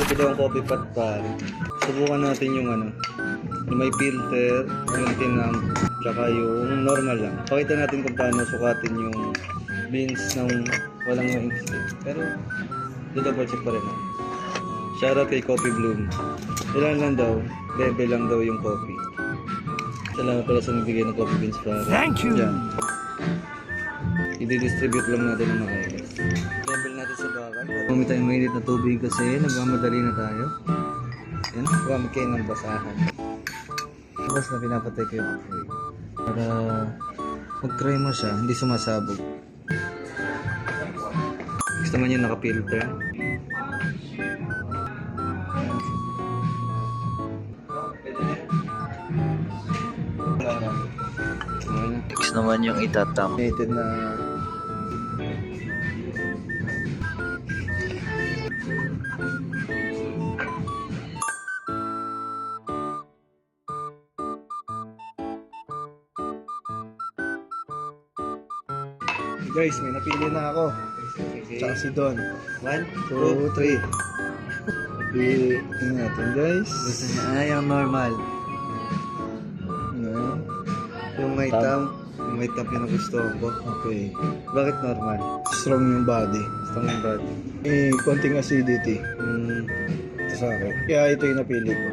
Ito ang coffee pot pare. Subukan natin yung yung may filter, yung tinamp, tsaka yung normal lang. Pakita natin kung paano sukatin yung beans ng walang maingsi. Pero, double check pa rin natin. Shoutout kay Coffee Bloom. Ilan lang daw, bebe lang daw yung coffee. Salamat pala sa nagbigay ng coffee beans pare. Thank you! Yan. I-distribute lang natin ng maayos. Level natin sa bakal. Kung tayong mainit na tubig kasi nagmamadali na tayo. Yan, huwag kayo ng basahan. Tapos na pinapatay ko yung apoy. Para mag-try mo siya, hindi sumasabog. Gusto naman yung naka-filter. Next naman yung itatam. Nated na guys, may napili na ako. Tsaka si Don. 1, 2, 3. Napili natin guys. Gusto niya yung normal. Ano? Yung may thumb. Yung may thumb yung gusto ko. Okay. Bakit normal? Strong yung body. Gusto yung body. May konting acidity. Ito sa akin. Kaya ito yung napili ko.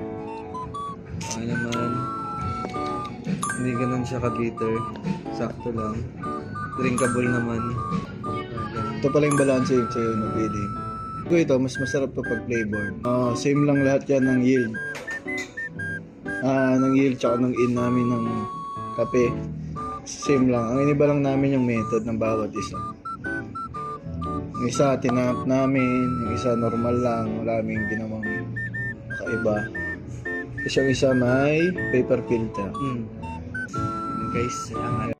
Okay naman. Hindi ganun siya ka-bitter. Sakto lang. Drinkable naman. Ito pala yung balance yung sa'yo yung napili. Ito, mas masarap to pag flavored. Same lang lahat yan ng yield. Ng yield tsaka ng in namin ng kape. Same lang. Ang iniba lang namin yung method ng bawat isa. Yung isa, tinap namin. Yung isa, normal lang. Wala kaming ginawang kakaiba. Kasi yung isa may paper filter. Guys, salamat.